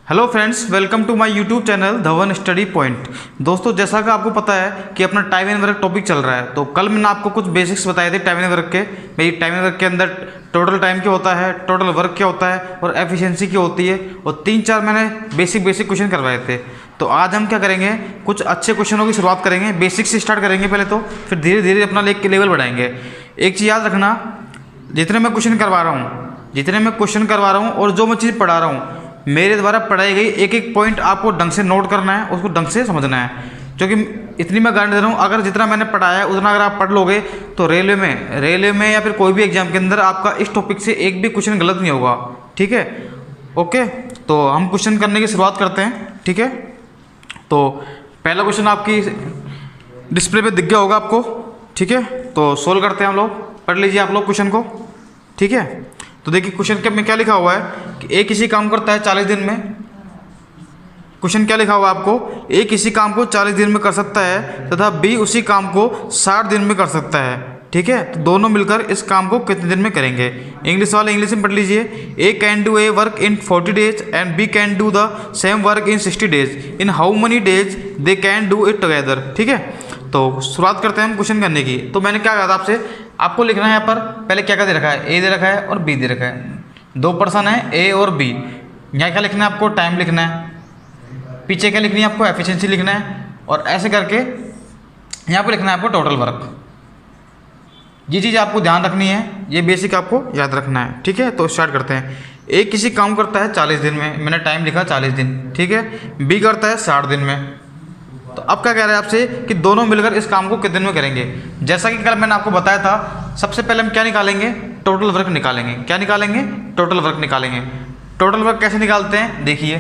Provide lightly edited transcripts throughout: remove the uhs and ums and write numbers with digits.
Hello friends, welcome to my YouTube channel Dhawan study point. दोस्तों, जैसा कि आपको पता है कि अपना टाइम एंड वर्क टॉपिक चल रहा है, तो कल मैंने आपको कुछ बेसिक्स बताए थे टाइम एंड वर्क के। भाई, टाइम एंड वर्क के अंदर टोटल टाइम क्या होता है, टोटल वर्क क्या होता है और एफिशिएंसी क्या होती है, और 3-4 मैंने बेसिक क्वेश्चन करवाए थे। तो आज हम क्या करेंगे, कुछ अच्छे क्वेश्चनों की शुरुआत करेंगे। बेसिक से स्टार्ट करेंगे पहले, तो फिर धीरे धीरे अपना लेवल बढ़ाएंगे। एक चीज़ याद रखना, जितने मैं क्वेश्चन करवा रहा हूँ और जो मैं चीज़ पढ़ा रहा हूँ, मेरे द्वारा पढ़ाई गई एक एक पॉइंट आपको ढंग से नोट करना है, उसको ढंग से समझना है। क्योंकि इतनी मैं गारंटी दे रहा हूँ, अगर जितना मैंने पढ़ाया है उतना अगर आप पढ़ लोगे तो रेलवे में या फिर कोई भी एग्जाम के अंदर आपका इस टॉपिक से एक भी क्वेश्चन गलत नहीं होगा। ठीक है, ओके। तो हम क्वेश्चन करने की शुरुआत करते हैं। ठीक है, तो पहला क्वेश्चन आपकी डिस्प्ले पे दिख गया होगा आपको। ठीक है, तो सोल्व करते हैं हम लोग। पढ़ लीजिए आप लोग क्वेश्चन को। ठीक है, तो देखिए क्वेश्चन के में क्या लिखा हुआ है कि ए किसी काम करता है 40 दिन में। क्वेश्चन क्या लिखा हुआ है आपको, ए किसी काम को 40 दिन में कर सकता है तथा बी उसी काम को 60 दिन में कर सकता है। ठीक है, तो दोनों मिलकर इस काम को कितने दिन में करेंगे। इंग्लिश वाले इंग्लिश में पढ़ लीजिए। A can do a work in 40 days and B can do the same work in 60 days. In how many days they can do it together. ठीक है, तो शुरुआत करते हैं हम क्वेश्चन करने की। तो मैंने क्या कहा था आपसे, आपको लिखना है यहाँ पर पहले क्या क्या दे रखा है, ए दे रखा है और बी दे रखा है। 2 पर्सन है, ए और बी। यहाँ क्या लिखना है आपको, टाइम लिखना है। पीछे क्या लिखनी है आपको, एफिशिएंसी लिखना है। और ऐसे करके यहाँ पर लिखना है आपको टोटल वर्क। ये चीज़ आपको ध्यान रखनी है, ये बेसिक आपको याद रखना है। ठीक है, तो स्टार्ट करते हैं। ए किसी काम करता है 40 दिन में, मैंने टाइम लिखा 40 दिन। ठीक है, बी करता है 60 दिन में। तो अब क्या कह रहे हैं आपसे कि दोनों मिलकर इस काम को कितने दिन में करेंगे। जैसा कि कल मैंने आपको बताया था, सबसे पहले हम क्या निकालेंगे, टोटल वर्क निकालेंगे। क्या निकालेंगे, टोटल वर्क निकालेंगे। टोटल वर्क कैसे निकालते हैं, देखिए।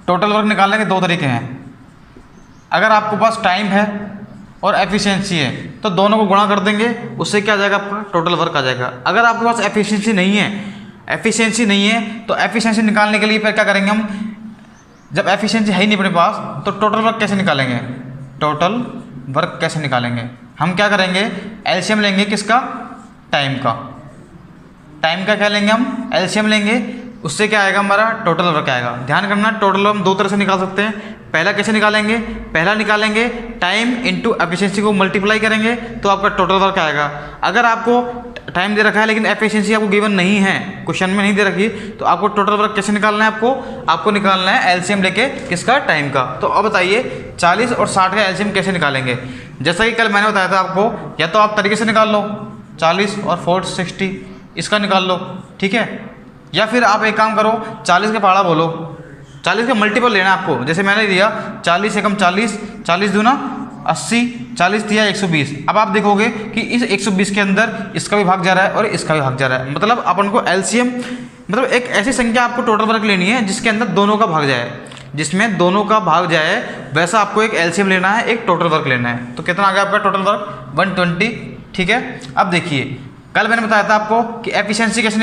टोटल वर्क निकालने के 2 तरीके हैं। अगर आपके पास टाइम है और एफिशिएंसी है तो दोनों को गुणा कर देंगे, उससे क्या आ जाएगा, आपका टोटल वर्क आ जाएगा। अगर आपके पास एफिशिएंसी नहीं है तो एफिशिएंसी निकालने के लिए फिर क्या करेंगे हम, जब एफिशिएंसी है ही नहीं अपने पास तो टोटल वर्क कैसे निकालेंगे। हम क्या करेंगे, एलसीएम लेंगे किसका, टाइम का क्या लेंगे हम, एलसीएम लेंगे। उससे क्या आएगा, हमारा टोटल वर्क आएगा। ध्यान करना, टोटल हम 2 तरह से निकाल सकते हैं। पहला कैसे निकालेंगे, टाइम इंटू एफिशिएंसी को मल्टीप्लाई करेंगे तो आपका टोटल वर्क आएगा। अगर आपको टाइम दे रखा है लेकिन एफिशिएंसी आपको गिवन नहीं है, क्वेश्चन में नहीं दे रखी, तो आपको टोटल वर्क कैसे निकालना है, आपको निकालना है एलसीएम लेके किसका, टाइम का। तो अब बताइए 40 और 60 का एलसीएम कैसे निकालेंगे। जैसा कि कल मैंने बताया था आपको, या तो आप तरीके से निकाल लो 40 और 4 60 इसका निकाल लो। ठीक है, या फिर आप एक काम करो, 40 का पहाड़ा बोलो, 40 का मल्टीपल लेना है आपको। जैसे मैंने दिया 40 एकम 40, 40 दूना 80, 40 दिया 120। अब आप देखोगे कि इस 120 के अंदर इसका भी भाग जा रहा है और इसका भी भाग जा रहा है। मतलब अपन को एलसीएम, मतलब एक ऐसी संख्या आपको टोटल वर्क लेनी है जिसके अंदर दोनों का भाग जाए, जिसमें दोनों का भाग जाए, वैसा आपको एक एलसीएम लेना है, एक टोटल वर्क लेना है। तो कितना आ गया आपका टोटल वर्क, 120। ठीक है, अब देखिए कल मैंने बताया था आपको कि एफिशिएंसी कैसे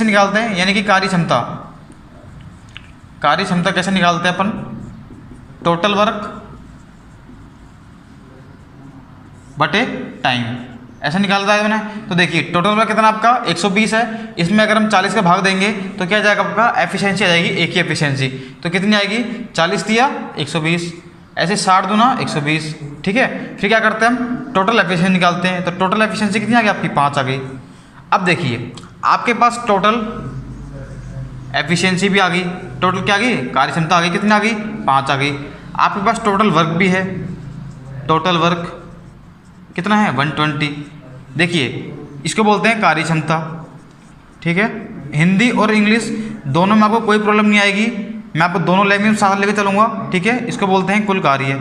निकालते हैं, यानी कि कार्य क्षमता कैसे निकालते हैं अपन, टोटल वर्क बटे टाइम, ऐसा निकालता है मैंने। तो देखिए टोटल वर्क कितना आपका 120 है, इसमें अगर हम 40 का भाग देंगे तो क्या जाएगा, आपका एफिशिएंसी आ जाएगी, एक ही एफिशिएंसी। तो कितनी आएगी, 40 दिया 120, ऐसे 60 दूना 120। ठीक है, फिर क्या करते हैं हम, टोटल एफिशिएंसी निकालते हैं। तो टोटल एफिशिएंसी कितनी आ गई आपकी, 5 आ गई। अब देखिए आपके पास टोटल एफिशिएंसी भी आ गई, टोटल क्या आ गई, कार्य क्षमता आ गई, कितनी आ गई, 5 आ गई। आपके पास टोटल वर्क भी है, टोटल वर्क कितना है, 120। देखिए इसको बोलते हैं कार्य क्षमता। ठीक है, हिंदी और इंग्लिश दोनों में आपको कोई प्रॉब्लम नहीं आएगी, मैं आपको दोनों लैंग्वेज साथ लेकर चलूँगा। ठीक है, इसको बोलते हैं कुल कार्य।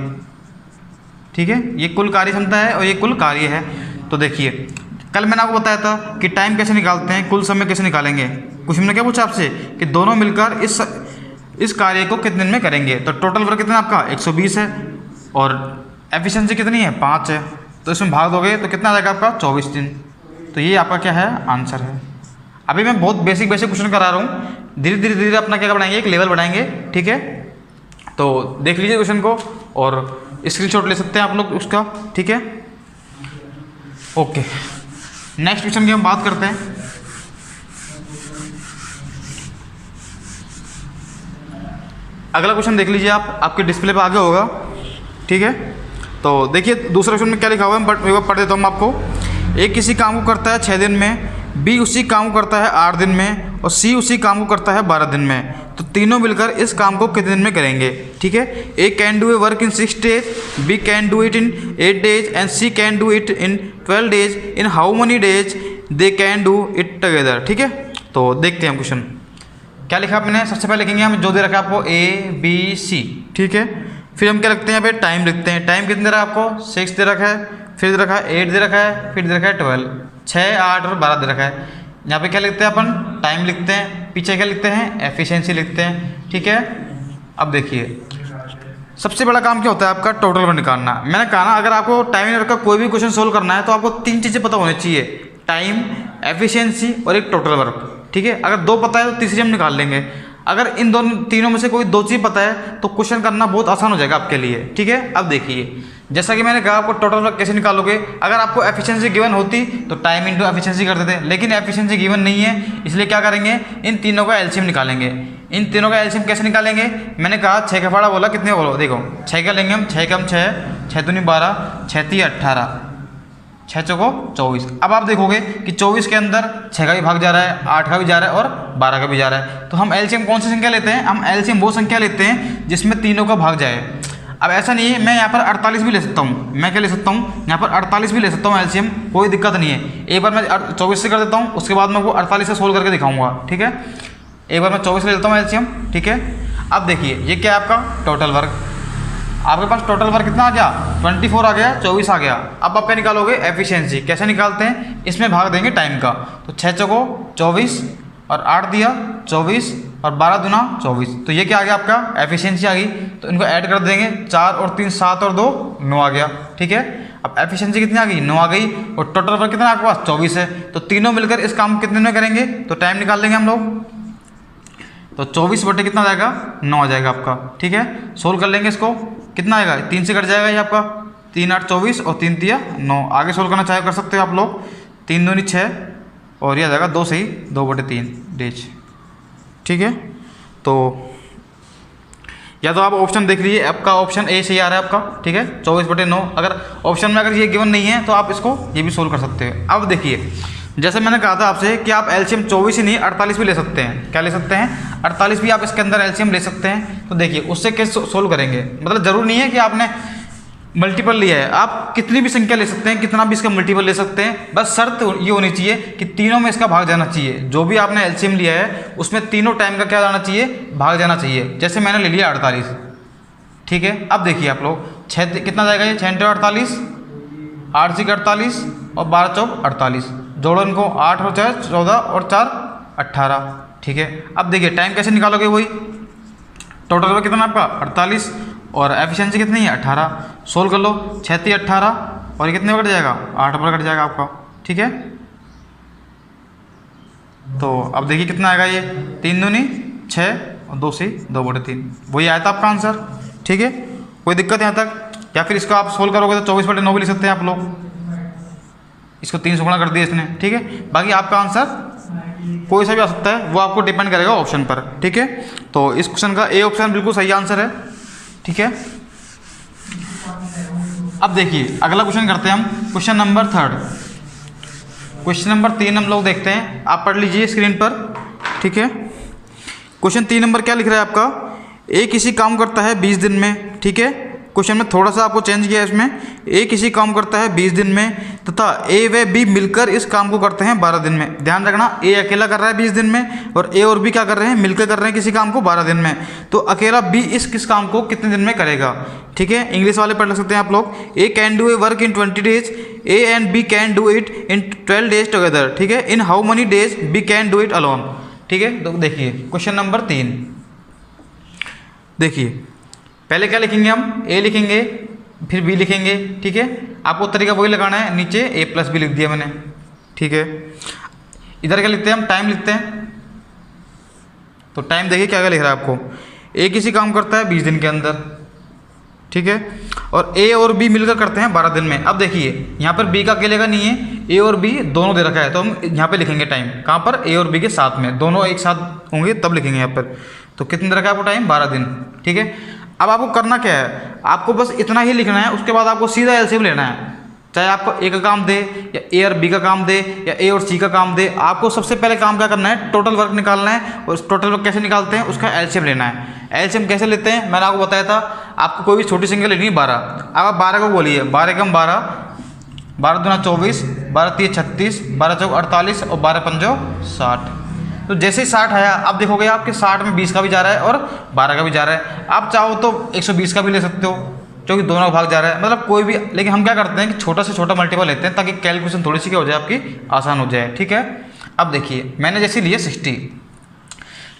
ठीक है, ये कुल कार्य क्षमता है और ये कुल कार्य है। तो देखिए कल मैंने आपको बताया था कि टाइम कैसे निकालते हैं, कुल समय कैसे निकालेंगे। कुछ मैंने क्या पूछा आपसे कि दोनों मिलकर इस कार्य को कितने दिन में करेंगे। तो टोटल वर्क कितना आपका 120 है और एफिशिएंसी कितनी है, 5 है। तो इसमें भाग दोगे तो कितना आ जाएगा आपका, 24 दिन। तो ये आपका क्या है, आंसर है। अभी मैं बहुत बेसिक क्वेश्चन करा रहा हूँ, धीरे धीरे अपना क्या बढ़ाएंगे, एक लेवल बढ़ाएंगे। ठीक है, तो देख लीजिए क्वेश्चन को और स्क्रीनशॉट ले सकते हैं आप लोग उसका। ठीक है, ओके। नेक्स्ट क्वेश्चन की हम बात करते हैं। अगला क्वेश्चन देख लीजिए आप, आपके डिस्प्ले पे आगे होगा, ठीक है। तो देखिए दूसरे क्वेश्चन में क्या लिखा हुआ है, बट मैं पढ़ देता हूँ आपको। ए किसी काम को करता है 6 दिन में, बी उसी काम को करता है 8 दिन में, और सी उसी काम को करता है 12 दिन में। तो तीनों मिलकर इस काम को कितने दिन में करेंगे, ठीक है। A can do a work in 6 days, B can do it in 8 days and C can do it in 12 days. In how many days they can do it together, ठीक है। तो देखते हैं हम क्वेश्चन क्या लिखा आपने। सबसे पहले लिखेंगे हम जो दे रखा है आपको A B C, ठीक है। फिर हम क्या लिखते हैं, यहाँ पे टाइम लिखते हैं। टाइम कितने दे रहा है आपको, 6 दे रखा है, फिर दे रखा है 8 दे रखा है, फिर दे रखा है 12, 6, 8 और 12 दे रखा है। यहाँ पे क्या लिखते हैं अपन, टाइम लिखते हैं, पीछे क्या लिखते हैं, एफिशिएंसी लिखते हैं, ठीक है। अब देखिए सबसे बड़ा काम क्या होता है आपका, टोटल वर्क निकालना। मैंने कहा ना, अगर आपको टाइम एंड वर्क का कोई भी क्वेश्चन सोल्व करना है तो आपको 3 चीज़ें पता होनी चाहिए, टाइम, एफिशिएंसी और एक टोटल वर्क, ठीक है। अगर 2 पता है तो तीसरी हम निकाल लेंगे। अगर इन तीनों में से कोई 2 चीज़ पता है तो क्वेश्चन करना बहुत आसान हो जाएगा आपके लिए, ठीक है। अब देखिए जैसा कि मैंने कहा आपको टोटल वर्क कैसे निकालोगे। अगर आपको एफिशिएंसी गिवन होती तो टाइम इंटू एफिशिएंसी करते थे, लेकिन एफिशिएंसी गिवन नहीं है, इसलिए क्या करेंगे, इन तीनों का एलसीएम निकालेंगे। इन तीनों का एलसीएम कैसे निकालेंगे, मैंने कहा 6 का फाड़ा बोला, कितने बोलो, देखो 6 का लेंगे हम, 6 कम 6, 6 दूनी 12, 6 3 18, 6 चौको 24। अब आप देखोगे कि 24 के अंदर 6 का भी भाग जा रहा है, 8 का भी जा रहा है और 12 का भी जा रहा है। तो हम एलसीएम कौन सी संख्या लेते हैं, हम एलसीएम वो संख्या लेते हैं जिसमें तीनों का भाग जाए। अब ऐसा नहीं है, मैं यहाँ पर 48 भी ले सकता हूँ, मैं क्या ले सकता हूँ, यहाँ पर 48 भी ले सकता हूँ एलसीएम, कोई दिक्कत नहीं है। एक बार मैं 24 से कर देता हूँ, उसके बाद मैं वो 48 से सोल्व करके दिखाऊंगा, ठीक है। एक बार मैं 24 ले लेता हूँ एलसीएम, ठीक है। अब देखिए ये क्या है आपका टोटल वर्क, आपके पास टोटल वर्क कितना आ गया, 24 आ गया, 24 आ गया। अब आप क्या निकालोगे, एफिशिएंसी। कैसे निकालते हैं, इसमें भाग देंगे टाइम का। तो 6 चौको 24 और 8 दिया 24 और 12 दूना 24, तो ये क्या आ गया आपका, एफिशिएंसी आ गई। तो इनको ऐड कर देंगे, 4 और 3 7 और 2 9 आ गया, ठीक है। अब एफिशिएंसी कितनी आ गई, 9 आ गई, और टोटल वर्क कितना आपके पास 24 है। तो तीनों मिलकर इस काम कितने में करेंगे, तो टाइम निकाल लेंगे हम लोग। तो 24 बटे कितना आ जाएगा, 9 आ जाएगा आपका, ठीक है। सोल्व कर लेंगे इसको, कितना आएगा, 3 से कट जाएगा ये आपका, 3 8 24 और 3 3 9। आगे सोल्व करना चाहे कर सकते हो आप लोग, 3 दूनी 6 और ये आ जाएगा 2 सही 2 बटे 3 डेज, ठीक है। तो या तो आप ऑप्शन देख लीजिए, आपका ऑप्शन ए सही आ रहा है आपका, ठीक है, 24 बटे 9। अगर ऑप्शन में अगर ये गिवन नहीं है तो आप इसको ये भी सोल्व कर सकते हैं। अब देखिए जैसे मैंने कहा था आपसे कि आप एलसीएम 24 ही नहीं 48 भी ले सकते हैं। क्या ले सकते हैं, 48 भी आप इसके अंदर एलसीएम ले सकते हैं। तो देखिए उससे कैसे सोल्व करेंगे, मतलब जरूरी नहीं है कि आपने मल्टीपल लिया है, आप कितनी भी संख्या ले सकते हैं, कितना भी इसका मल्टीपल ले सकते हैं। बस शर्त ये होनी चाहिए कि तीनों में इसका भाग जाना चाहिए। जो भी आपने एलसीएम लिया है उसमें तीनों टाइम का क्या जाना चाहिए, भाग जाना चाहिए। जैसे मैंने ले लिया 48, ठीक है। अब देखिए आप लोग 6 कितना जाएगा, ये 6 48, 8 6 48 और 12 चौक 48, जोड़ो इनको, 8 और 4 14 और 4 18, ठीक है। अब देखिए टाइम कैसे निकालोगे, वही टोटल वर्क कितना आपका 48 और एफिशिएंसी कितनी है 18। सोल्व कर लो, 6 3 18 और ये कितने पर कट जाएगा, 8 पर कट जाएगा आपका, ठीक है। तो अब देखिए कितना आएगा, ये 3 दूनी 6 और 2 से 2 बटे 3, वही आया था आपका आंसर, ठीक है। कोई दिक्कत यहाँ तक, या फिर इसको आप सोल्व करोगे तो 24 बटे 9 भी ले सकते हैं आप लोग, इसको 3 से गुणा कर दिया इसने, ठीक है। बाकी आपका आंसर कोई सा भी आ सकता है, वो आपको डिपेंड करेगा ऑप्शन पर, ठीक है। तो इस क्वेश्चन का ए ऑप्शन बिल्कुल सही आंसर है, ठीक है। अब देखिए अगला क्वेश्चन करते हैं हम, क्वेश्चन नंबर 3। क्वेश्चन नंबर 3 हम लोग देखते हैं, आप पढ़ लीजिए स्क्रीन पर, ठीक है। क्वेश्चन 3 नंबर क्या लिख रहा है आपका, ए किसी काम करता है 20 दिन में, ठीक है। क्वेश्चन में थोड़ा सा आपको चेंज किया है इसमें, ए किसी काम करता है 20 दिन में तथा ए व बी मिलकर इस काम को करते हैं 12 दिन में। ध्यान रखना, ए अकेला कर रहा है 20 दिन में और ए और बी क्या कर रहे हैं, मिलकर कर रहे हैं किसी काम को 12 दिन में। तो अकेला बी किस काम को कितने दिन में करेगा, ठीक है। इंग्लिश वाले पढ़ सकते हैं आप लोग, A can do a work in 20 days, A and B can do it in 12 days together, ठीक है। In how many days B can do it alone, ठीक है। तो देखिए क्वेश्चन नंबर 3, देखिए पहले क्या लिखेंगे हम, ए लिखेंगे फिर बी लिखेंगे, ठीक है। आपको तरीका वही लगाना है, नीचे ए प्लस बी लिख दिया मैंने, ठीक है। इधर क्या लिखते हैं हम, टाइम लिखते हैं। तो टाइम देखिए क्या क्या लिख रहा है आपको, ए किसी काम करता है 20 दिन के अंदर, ठीक है, और ए और बी मिलकर करते हैं 12 दिन में। अब देखिए यहाँ पर बी का अकेले का नहीं है, ए और बी दोनों दे रखा है, तो हम यहाँ पे लिखेंगे टाइम, कहाँ पर, ए और बी के साथ में, दोनों एक साथ होंगे तब लिखेंगे यहाँ पर। तो कितने दिन रखा है आपको टाइम, 12 दिन। ठीक है, अब आपको करना क्या है, आपको बस इतना ही लिखना है, उसके बाद आपको सीधा एलसीएम लेना है। चाहे आपको ए का काम दे या ए और बी का काम दे या ए और सी का काम दे, आपको सबसे पहले काम क्या करना है, टोटल वर्क निकालना है। और टोटल वर्क कैसे निकालते हैं, उसका एलसीएम लेना है। एलसीएम कैसे लेते हैं मैंने आपको बताया था, आपको कोई भी छोटी संख्या लेनी है 12। अब आप 12 को बोलिए, 12 एकम 12, 12 दूना 24, 12 तीन 36, 12 चौक 48 और 12 पंजो 60। तो जैसे ही 60 आया, आप देखोगे आपके 60 में 20 का भी जा रहा है और 12 का भी जा रहा है। आप चाहो तो 120 का भी ले सकते हो, क्योंकि दोनों का भाग जा रहा है, मतलब कोई भी। लेकिन हम क्या करते हैं कि छोटा से छोटा मल्टीपल लेते हैं, ताकि कैलकुलेशन थोड़ी सी क्या हो जाए, आपकी आसान हो जाए। ठीक है, अब देखिए मैंने जैसे लिए 60,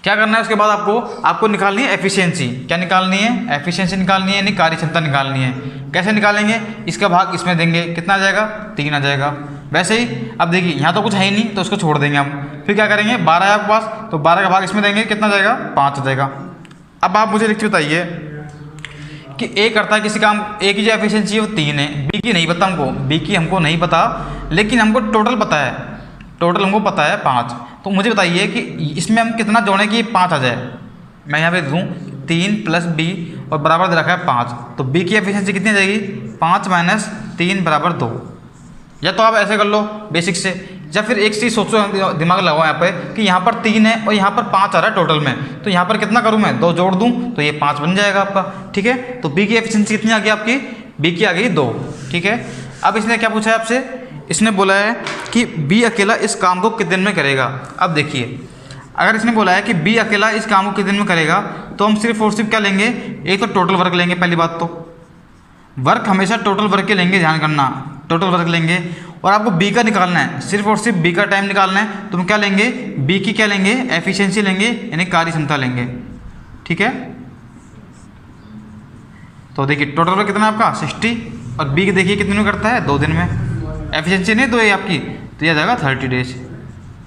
क्या करना है उसके बाद आपको निकालनी है एफिशिएंसी। क्या निकालनी है, एफिशिएंसी निकालनी है, यानी कार्य क्षमता निकालनी है। कैसे निकालेंगे, इसका भाग इसमें देंगे, कितना आ जाएगा, 3 आ जाएगा। वैसे ही अब देखिए यहाँ तो कुछ है ही नहीं, तो उसको छोड़ देंगे हम। फिर क्या करेंगे, 12 है आपके पास, तो 12 का भाग इसमें देंगे, कितना जाएगा, 5 आ जाएगा। अब आप मुझे लिख के बताइए कि ए करता है किसी काम, ए की जो एफिशिएंसी है वो 3 है, बी की नहीं पता हमको, बी की हमको नहीं पता, लेकिन हमको टोटल पता है, टोटल हमको पता है 5। तो मुझे बताइए कि इसमें हम कितना जोड़ें कि 5 आ जाए। मैं यहाँ पे दूँ 3 प्लस बी और बराबर दे रखा है 5, तो बी की एफिशिएंसी कितनी आ जाएगी, 5 माइनस 3 बराबर 2। या तो आप ऐसे कर लो बेसिक से, या फिर एक चीज़ सोचो, दिमाग लगाओ यहाँ पे कि यहाँ पर 3 है और यहाँ पर 5 आ रहा है टोटल में, तो यहाँ पर कितना करूँ मैं, 2 जोड़ दूँ तो ये 5 बन जाएगा आपका। ठीक है, तो बी की एफिशिएंसी कितनी आ गई आपकी, बी की आ गई 2। ठीक है, अब इसने क्या पूछा है आपसे, इसने बोला है कि बी अकेला इस काम को कितने दिन में करेगा। अब देखिए, अगर इसने बोला है कि बी अकेला इस काम को कितने दिन में करेगा, तो हम सिर्फ और सिर्फ क्या लेंगे, एक तो टोटल वर्क लेंगे। पहली बात तो वर्क हमेशा टोटल वर्क के लेंगे, ध्यान करना, टोटल वर्क लेंगे। और आपको बी का निकालना है, सिर्फ और सिर्फ बी का टाइम निकालना है, तो हम क्या लेंगे, बी की क्या लेंगे, एफिशिएंसी लेंगे, यानी कार्य क्षमता लेंगे। ठीक है, तो देखिए टोटल वर्क कितना है आपका 60, और बी की देखिए कितने में करता है, 2 दिन में। एफिशिएंसी नहीं 2 है आपकी, तो यह जाएगा 30 डेज।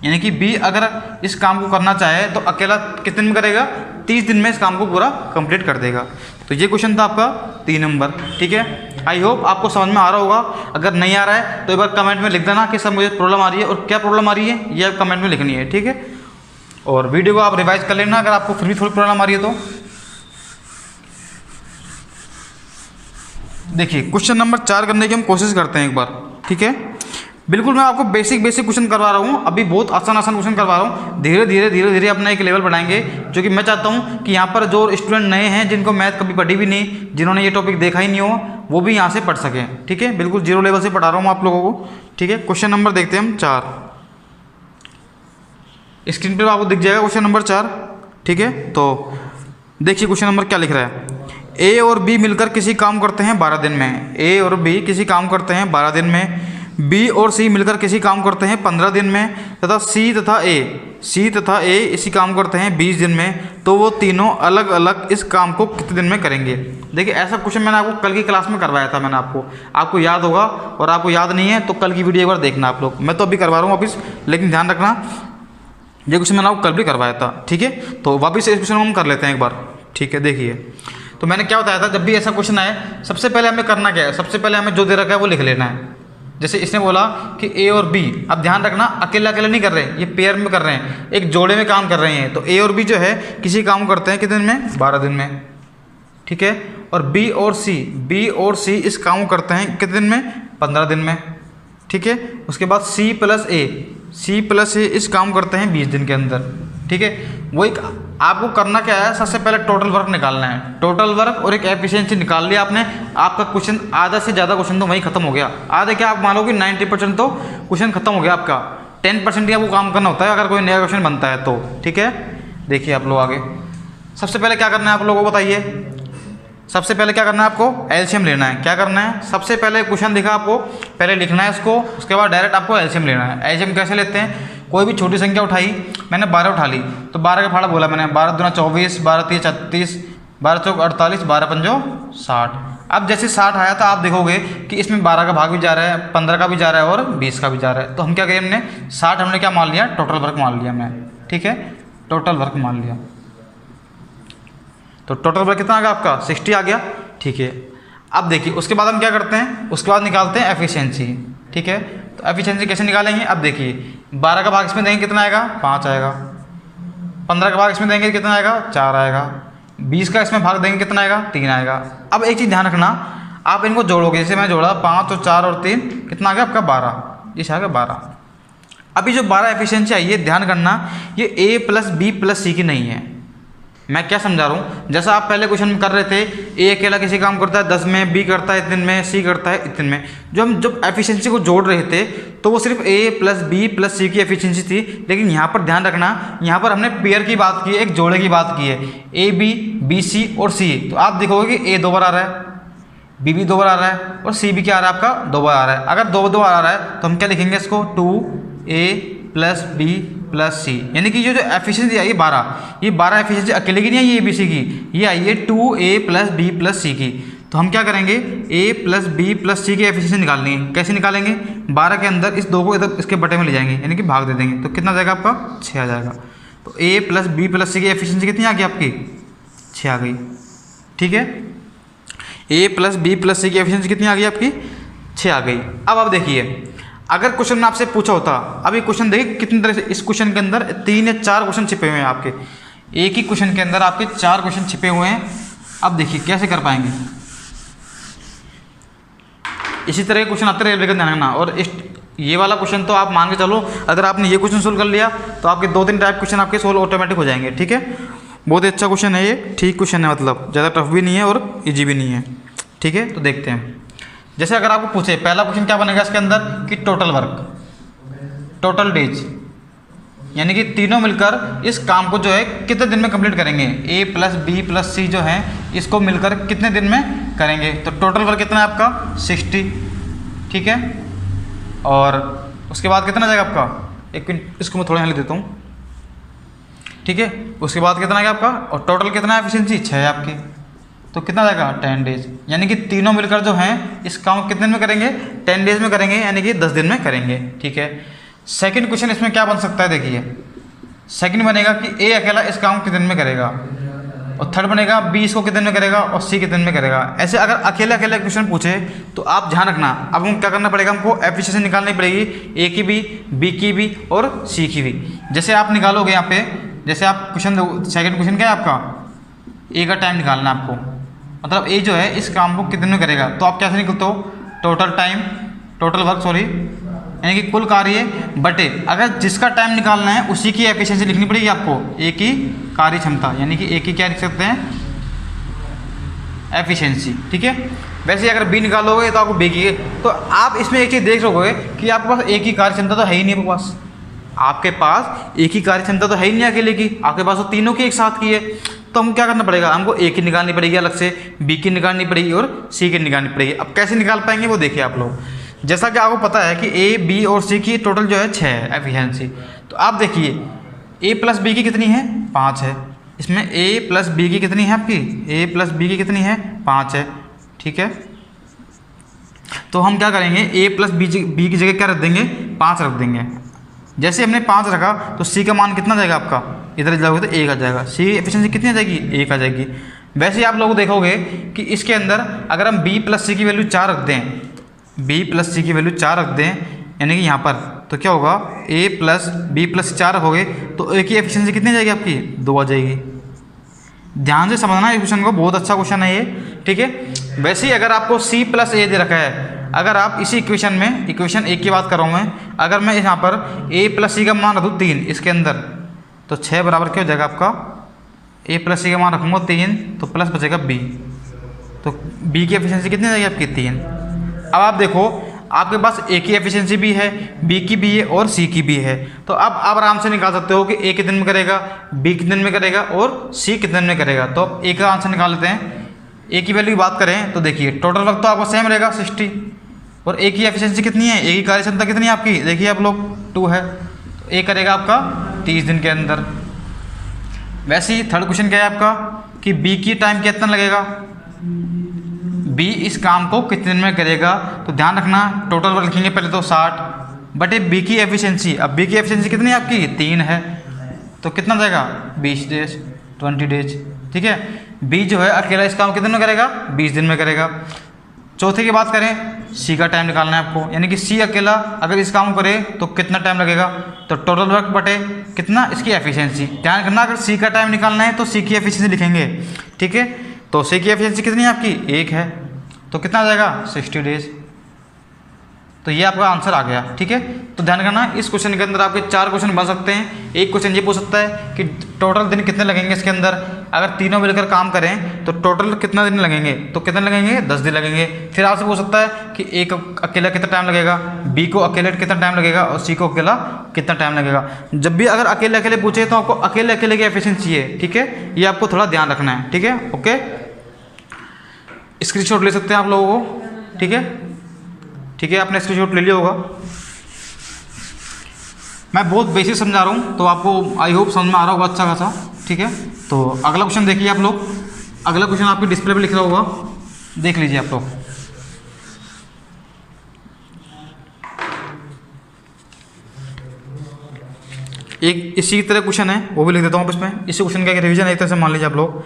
यानी कि बी अगर इस काम को करना चाहे तो अकेला कितने में करेगा, 30 दिन में इस काम को पूरा कंप्लीट कर देगा। तो ये क्वेश्चन था आपका 3 नंबर। ठीक है, आई होप आपको समझ में आ रहा होगा। अगर नहीं आ रहा है तो एक बार कमेंट में लिख देना कि सर मुझे प्रॉब्लम आ रही है, और क्या प्रॉब्लम आ रही है ये आप कमेंट में लिखनी है। ठीक है, और वीडियो को आप रिवाइज कर लेना अगर आपको फिर भी थोड़ी प्रॉब्लम आ रही है तो। देखिए क्वेश्चन नंबर 4 करने की हम कोशिश करते हैं एक बार। ठीक है, बिल्कुल मैं आपको बेसिक क्वेश्चन करवा रहा हूँ, अभी बहुत आसान क्वेश्चन करवा रहा हूँ। धीरे धीरे अपना एक लेवल बढ़ाएंगे, जो कि मैं चाहता हूँ कि यहाँ पर जो स्टूडेंट नए हैं, जिनको मैथ कभी पढ़ी भी नहीं, जिन्होंने ये टॉपिक देखा ही नहीं हो, वो भी यहाँ से पढ़ सकें। ठीक है, बिल्कुल 0 लेवल से पढ़ा रहा हूँ आप लोगों को। ठीक है, क्वेश्चन नंबर देखते हैं हम 4, स्क्रीन पर आपको दिख जाएगा क्वेश्चन नंबर 4। ठीक है, तो देखिए क्वेश्चन नंबर क्या लिख रहा है, ए और बी मिलकर किसी काम करते हैं 12 दिन में। ए और बी किसी काम करते हैं 12 दिन में। बी और सी मिलकर किसी काम करते हैं 15 दिन में, तथा सी तथा ए इसी काम करते हैं 20 दिन में। तो वो तीनों अलग अलग इस काम को कितने दिन में करेंगे। देखिए ऐसा क्वेश्चन मैंने आपको कल की क्लास में करवाया था, मैंने आपको याद होगा, और आपको याद नहीं है तो कल की वीडियो एक बार देखना आप लोग। मैं तो अभी करवा रहा हूँ वापिस, लेकिन ध्यान रखना ये क्वेश्चन मैंने आपको कल भी करवाया था। ठीक है, तो वापिस इस क्वेश्चन हम कर लेते हैं एक बार। ठीक है, देखिए तो मैंने क्या बताया था, जब भी ऐसा क्वेश्चन आए सबसे पहले हमें करना क्या है, सबसे पहले हमें जो दे रखा है वो लिख लेना है। जैसे इसने बोला कि ए और बी, अब ध्यान रखना अकेला नहीं कर रहे, ये पेयर में कर रहे हैं, एक जोड़े में काम कर रहे हैं। तो ए और बी जो है किसी काम करते हैं कितने दिन में, 12 दिन में। ठीक है, और बी और सी इस काम को करते हैं कितने दिन में, 15 दिन में। ठीक है, उसके बाद सी प्लस ए इस काम करते हैं 20 दिन के अंदर। ठीक है, वही आपको करना क्या है, सबसे पहले टोटल वर्क निकालना है। टोटल वर्क और एक एफिशिएंसी निकाल लिया आपने, आपका क्वेश्चन आधा से ज़्यादा क्वेश्चन तो वहीं खत्म हो गया। आधे क्या आप मानो कि 90% तो क्वेश्चन खत्म हो गया आपका, 10% ही आपको काम करना होता है अगर कोई नया क्वेश्चन बनता है तो। ठीक है, देखिए आप लोग आगे सबसे पहले क्या करना है आप लोगों को बताइए। सबसे पहले क्या करना है आपको, एलसीएम लेना है। क्या करना है, सबसे पहले क्वेश्चन दिखा आपको, पहले लिखना है इसको, उसके बाद डायरेक्ट आपको एलसीएम लेना है। एलसीएम कैसे लेते हैं, कोई भी छोटी संख्या उठाई, मैंने 12 उठा ली, तो 12 का फाड़ा बोला मैंने, 12 दूना 24, 12 तीन 36, 12 चौक 48, 12 पंजो 60। अब जैसे 60 आया तो आप देखोगे कि इसमें 12 का भाग भी जा रहा है, 15 का भी जा रहा है और 20 का भी जा रहा है। तो हम क्या करें, हमने 60 हमने क्या मान लिया, टोटल वर्क मान लिया हमने। ठीक है, टोटल वर्क मान लिया, तो टोटल वर्क कितना आ गया आपका, 60 आ गया। ठीक है, अब देखिए उसके बाद हम क्या करते हैं, उसके बाद निकालते हैं एफिशिएंसी। ठीक है, तो एफिशिएंसी कैसे निकालेंगे, अब देखिए 12 का भाग इसमें देंगे कितना आएगा, 5 आएगा। 15 का भाग इसमें देंगे कितना आएगा, 4 आएगा। 20 का इसमें भाग देंगे कितना आएगा, 3 आएगा। अब एक चीज़ ध्यान रखना, आप इनको जोड़ोगे, जैसे मैं जोड़ा 5 और 4 और 3 कितना आ गया आपका 12, इस आ गया 12। अभी जो 12 एफिशिएंसी आई है, ध्यान करना ये ए प्लस बी प्लस सी की नहीं है। मैं क्या समझा रहा हूँ, जैसा आप पहले क्वेश्चन में कर रहे थे, ए अकेला किसी काम करता है 10 में, बी करता है इतने में, सी करता है इतने में। जब एफिशिएंसी को जोड़ रहे थे तो वो सिर्फ ए प्लस बी प्लस सी की एफिशिएंसी थी, लेकिन यहाँ पर ध्यान रखना, यहाँ पर हमने पेयर की बात की है, एक जोड़े की बात की है, ए बी, बी सी और सी। तो आप देखोगे कि ए 2 बार आ रहा है, बी भी 2 बार आ रहा है और सी भी क्या आ रहा है आपका 2 बार आ रहा है। अगर 2 बार आ रहा है तो हम क्या लिखेंगे इसको, 2a प्लस बी प्लस सी, यानी कि ये जो एफिशिएंसी आई है 12, ये 12 एफिशिएंसी अकेले की नहीं आई है ए बी सी की, ये आई है 2a प्लस बी प्लस सी की। तो हम क्या करेंगे, a प्लस बी प्लस सी की एफिशिएंसी निकालनी है। कैसे निकालेंगे, 12 के अंदर इस 2 को इधर इसके बटे में ले जाएंगे, यानी कि भाग दे देंगे, तो कितना जाएगा आपका 6 आ जाएगा। तो a प्लस बी प्लस सी की एफिशिएंसी कितनी आ गई आपकी, 6 आ गई। ठीक है, a प्लस बी प्लस सी की एफिशिएंसी कितनी आ गई आपकी, 6 आ गई। अब आप देखिए, अगर क्वेश्चन में आपसे पूछा होता, अभी क्वेश्चन देखिए कितनी तरह से, इस क्वेश्चन के अंदर 3 या 4 क्वेश्चन छिपे हुए हैं आपके, एक ही क्वेश्चन के अंदर आपके 4 क्वेश्चन छिपे हुए हैं। अब देखिए कैसे कर पाएंगे, इसी तरह के क्वेश्चन आते रहे, लेकिन ध्यान रखना। और ये वाला क्वेश्चन तो आप मान के चलो, अगर आपने ये क्वेश्चन सोल्व कर लिया तो आपके 2-3 टाइप क्वेश्चन आपके सोल्व ऑटोमेटिक हो जाएंगे। ठीक है, बहुत ही अच्छा क्वेश्चन है ये, ठीक क्वेश्चन है, मतलब ज़्यादा टफ भी नहीं है और ईजी भी नहीं है। ठीक है, तो देखते हैं। जैसे अगर आपको पूछे, पहला क्वेश्चन क्या बनेगा इसके अंदर कि टोटल वर्क, टोटल डेज, यानी कि तीनों मिलकर इस काम को जो है कितने दिन में कंप्लीट करेंगे, ए प्लस बी प्लस सी जो है इसको मिलकर कितने दिन में करेंगे। तो टोटल वर्क कितना है आपका 60। ठीक है, और उसके बाद कितना जाएगा आपका, एक मिनट इसको मैं थोड़ा यहाँ लिख देता हूँ। ठीक है, उसके बाद कितना आएगा आपका, और टोटल कितना है एफिशिएंसी 6 है आपकी, तो कितना जाएगा 10 डेज, यानी कि तीनों मिलकर जो हैं इस काम कितने दिन में करेंगे, 10 डेज में करेंगे, यानी कि 10 दिन में करेंगे। ठीक है, सेकंड क्वेश्चन इसमें क्या बन सकता है, देखिए सेकंड बनेगा कि ए अकेला इस काम कितने दिन में करेगा, और थर्ड बनेगा बी इसको कितने दिन में करेगा और सी कितने दिन में करेगा। ऐसे अगर अकेले अकेले क्वेश्चन पूछे तो आप ध्यान रखना, अब हम क्या करना पड़ेगा, हमको एफिशिएंसी निकालनी पड़ेगी, ए की भी, बी की भी और सी की भी। जैसे आप निकालोगे यहाँ पे, जैसे आप क्वेश्चन, सेकंड क्वेश्चन क्या है आपका, ए का टाइम निकालना है आपको, मतलब ए जो है इस काम को कितने में करेगा, तो आप कैसे निकलते हो, total time, total work sorry, यानी कि कुल कार्य बटे, अगर जिसका टाइम निकालना है उसी की एफिशिएंसी लिखनी पड़ेगी आपको, ए की कार्य क्षमता, यानी कि ए की क्या लिख सकते हैं, एफिशिएंसी। ठीक है, वैसे अगर बी निकालोगे तो आपको बी की, तो आप इसमें एक चीज़ देख लोगे कि आपके पास ए की कार्य क्षमता तो है ही नहीं, आपके पास एक ही कार्य क्षमता तो है ही नहीं अकेले की, आपके पास तो तीनों की एक साथ की है। तो हम क्या करना पड़ेगा, हमको ए की निकालनी पड़ेगी अलग से, बी की निकालनी पड़ेगी और सी की निकालनी पड़ेगी। अब कैसे निकाल पाएंगे वो देखिए आप लोग, जैसा कि आपको पता है कि ए बी और सी की टोटल जो है 6 है एफिशिएंसी। तो आप देखिए ए प्लस बी की कितनी है, 5 है, इसमें ए प्लस बी की कितनी है आपकी, ए प्लस बी की कितनी है, 5 है। ठीक है, तो हम क्या करेंगे, ए प्लस बी की जगह क्या रख देंगे, 5 रख देंगे। जैसे हमने 5 रखा तो सी का मान कितना जाएगा आपका, इधर जाओगे तो 1 आ जाएगा, सी एफिशिएंसी कितनी आ जाएगी, 1 आ जाएगी। वैसे ही आप लोग देखोगे कि इसके अंदर अगर हम बी प्लस सी की वैल्यू 4 रख दें, बी प्लस सी की वैल्यू 4 रख दें, यानी कि यहाँ पर तो क्या होगा, ए प्लस बी प्लस 4 रखोगे तो ए की एफिशिएंसी कितनी जाएगी आपकी, 2 आ जाएगी। ध्यान से समझना इस क्वेश्चन को, बहुत अच्छा क्वेश्चन है ये। ठीक है, वैसे ही अगर आपको सी प्लस ए दे रखा है, अगर आप इसी इक्वेशन में, इक्वेशन 1 की बात कर रहा हूँ मैं, अगर मैं यहाँ पर ए प्लस सी का मान रख दूँ 3 इसके अंदर, तो 6 बराबर क्या हो जाएगा आपका, ए प्लस सी का मान रखूँगा 3 तो प्लस बचेगा बी, तो बी की एफिशिएंसी कितनी जाएगी आपकी, 3। अब आप देखो आपके पास ए की एफिशिएंसी भी है, बी की भी है और सी की भी है, तो अब आप आराम से निकाल सकते हो कि ए कितने दिन में करेगा, बी कितने दिन में करेगा और सी कितने दिन में करेगा। तो अब ए का आंसर निकाल लेते हैं। ए की वैल्यू की बात करें तो देखिए टोटल वक्त तो आपको सेम रहेगा 60, और ए की एफिशिएंसी कितनी है, ए की कार्य क्षमता कितनी है आपकी, देखिए आप लोग 2 है, तो ए करेगा आपका 30 दिन के अंदर। वैसे ही थर्ड क्वेश्चन क्या है आपका कि बी की टाइम कितना लगेगा, बी इस काम को कितने दिन में करेगा। तो ध्यान रखना टोटल वर्क लिखेंगे पहले तो 60 बटे बी की एफिशिएंसी, अब बी की एफिशिएंसी कितनी है आपकी, 3 है, तो कितना जाएगा 20 डेज, 20 डेज। ठीक है, बी जो है अकेला इस काम कितने में करेगा, 20 दिन में करेगा। चौथे की बात करें सी का टाइम निकालना है आपको, यानी कि सी अकेला अगर इस काम को करे तो कितना टाइम लगेगा, तो टोटल वर्क बटे कितना इसकी एफिशिएंसी। ध्यान करना अगर सी का टाइम निकालना है तो सी की एफिशिएंसी लिखेंगे, ठीक है। तो सी की एफिशिएंसी कितनी है आपकी, 1 है, तो कितना आ जाएगा 60 डेज। तो ये आपका आंसर आ गया, ठीक है। तो ध्यान करना इस क्वेश्चन के अंदर आपके 4 क्वेश्चन बन सकते हैं। एक क्वेश्चन ये पूछ सकता है कि टोटल दिन कितने लगेंगे इसके अंदर, अगर तीनों मिलकर काम करें तो टोटल कितना दिन लगेंगे, तो कितने लगेंगे 10 दिन लगेंगे। फिर आपसे पूछ सकता है कि ए को अकेला कितना टाइम लगेगा, बी को अकेले कितना टाइम लगेगा और सी को अकेला कितना टाइम लगेगा। जब भी अगर अकेले अकेले पूछे तो आपको अकेले अकेले की एफिशिएंसी है, ठीक है, ये आपको थोड़ा ध्यान रखना है, ठीक है। ओके, स्क्रीनशॉट ले सकते हैं आप लोगों को, ठीक है, ठीक है, आपने स्क्रीनशॉट ले लिया होगा। मैं बहुत बेसिक समझा रहा हूँ तो आपको आई होप समझ में आ रहा होगा अच्छा खासा, ठीक है। तो अगला क्वेश्चन देखिए आप लोग, अगला क्वेश्चन आपके डिस्प्ले पे लिख रहा होगा, देख लीजिए आप लोग। एक इसी तरह क्वेश्चन है, वो भी लिख देता हूँ इसमें। इसी क्वेश्चन का रिवीजन एक तरह से मान लीजिए आप लोग।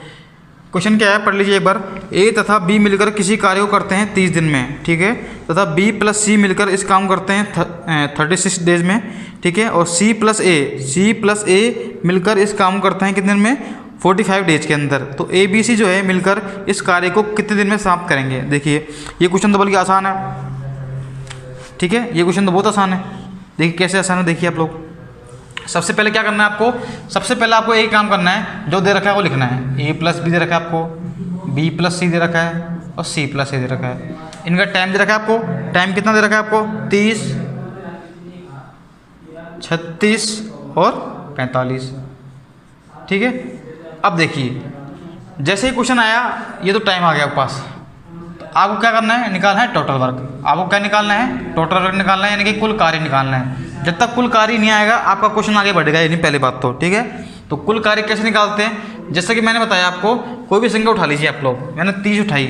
क्वेश्चन क्या है, पढ़ लीजिए एक बार। ए तथा बी मिलकर किसी कार्य को करते हैं 30 दिन में, ठीक है, तथा बी प्लस सी मिलकर इस काम करते हैं 36 डेज में, ठीक है, और सी प्लस ए मिलकर इस काम करते हैं कितने दिन में, 45 डेज के अंदर। तो ए बी सी जो है मिलकर इस कार्य को कितने दिन में समाप्त करेंगे। देखिए ये क्वेश्चन तो बल्कि आसान है, ठीक है, ये क्वेश्चन तो बहुत आसान है। देखिए कैसे आसान है, देखिए आप लोग। सबसे पहले क्या करना है आपको, सबसे पहले आपको एक काम करना है, जो दे रखा है वो लिखना है। ए प्लस बी दे रखा है आपको, बी प्लस सी दे रखा है और सी प्लस ए दे रखा है। इनका टाइम दे रखा है आपको, टाइम कितना दे रखा है आपको, 30, 36 और 45, ठीक है। अब देखिए जैसे ही क्वेश्चन आया ये तो टाइम आ गया आपके पास, तो आपको क्या करना है, निकालना है टोटल वर्क। आपको क्या निकालना है, टोटल वर्क निकालना है, यानी कि कुल कार्य निकालना है। जब तक कुल कार्य नहीं आएगा आपका क्वेश्चन आगे बढ़ेगा ही नहीं, पहली बात तो, ठीक है। तो कुल कार्य कैसे निकालते हैं, जैसे कि मैंने बताया आपको, कोई भी संख्या उठा लीजिए आप लोग। मैंने 30 उठाई,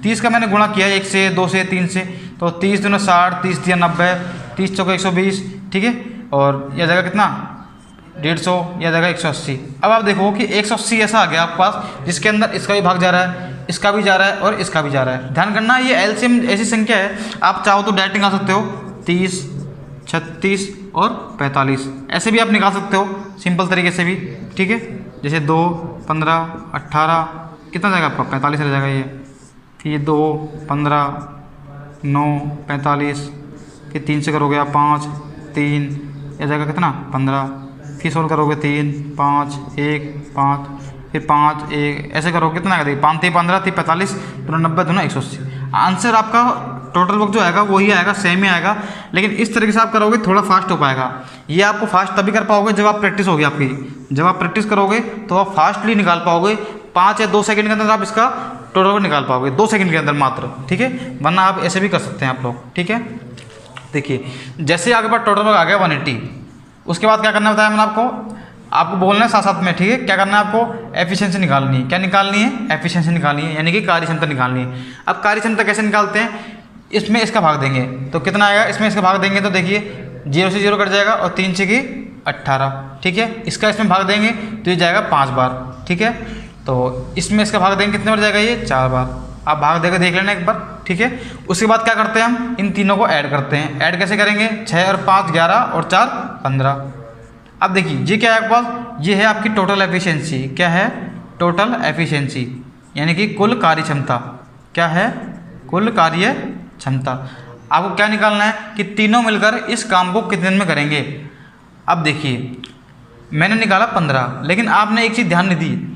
30 का मैंने गुणा किया 1 से, 2 से, 3 से, तो 30 दूना 60, 30 तिया 90, 30 चौका 120, ठीक है, और यह जाएगा कितना 150, यह जाएगा 180। अब आप देखो कि 180 ऐसा आ गया आपके पास जिसके अंदर इसका भी भाग जा रहा है, इसका भी जा रहा है और इसका भी जा रहा है। ध्यान करना ये एलसीएम ऐसी संख्या है, आप चाहो तो डायरेक्ट निकाल सकते हो, 30, 36 और 45 ऐसे भी आप निकाल सकते हो सिंपल तरीके से भी, ठीक है। जैसे 2, 15, 18 कितना जाएगा आपका 45 रह जाएगा ये, फिर ये 2, 15, 9, 45, फिर 3 से करोगे आप 5, 3 यह जाएगा कितना 15, फिर सोल्व करोगे 3, 5, 1, 5, फिर 5, 1 ऐसे करोगे कितना आएगा, 5 3 15 3 45 90 दूना 180। आंसर आपका टोटल वर्क जो आएगा वही आएगा, सेम ही आएगा, लेकिन इस तरीके से आप करोगे थोड़ा फास्ट हो पाएगा। ये आपको फास्ट तभी कर पाओगे जब आप प्रैक्टिस होगी आपकी, जब आप प्रैक्टिस करोगे तो आप फास्टली निकाल पाओगे। 5 या 2 सेकंड के अंदर आप इसका टोटल वर्क निकाल पाओगे, 2 सेकंड के अंदर मात्र, ठीक है। वरना आप ऐसे भी कर सकते हैं आप लोग, ठीक है। देखिए जैसे आपके पास टोटल वर्क आ गया 180, उसके बाद क्या करना बताया मैंने आपको बोलना है साथ साथ में, ठीक है। क्या करना है आपको, एफिशिएंसी निकालनी है। क्या निकालनी है, एफिशिएंसी निकालनी है, यानी कि कार्यक्षमता निकालनी है। अब कार्यक्षमता कैसे निकालते हैं, इसमें इसका भाग देंगे तो कितना आएगा, इसमें इसका भाग देंगे तो देखिए 0 से 0 कट जाएगा और 3 से की 18, ठीक है। इसका इसमें भाग देंगे तो ये जाएगा 5 बार, ठीक है। तो इसमें इसका भाग देंगे कितने बार जाएगा, ये 4 बार। आप भाग देकर देख लेना एक बार, ठीक है। उसके बाद क्या करते हैं, हम इन तीनों को ऐड करते हैं। ऐड कैसे करेंगे, 6 और 5 11 और 4 15। अब देखिए ये क्या है आपके पास, ये है आपकी टोटल एफिशिएंसी। क्या है, टोटल एफिशिएंसी, यानी कि कुल कार्य क्षमता। क्या है, कुल कार्य क्षमता। आपको क्या निकालना है कि तीनों मिलकर इस काम को कितने दिन में करेंगे। अब देखिए मैंने निकाला 15, लेकिन आपने एक चीज़ ध्यान नहीं दी,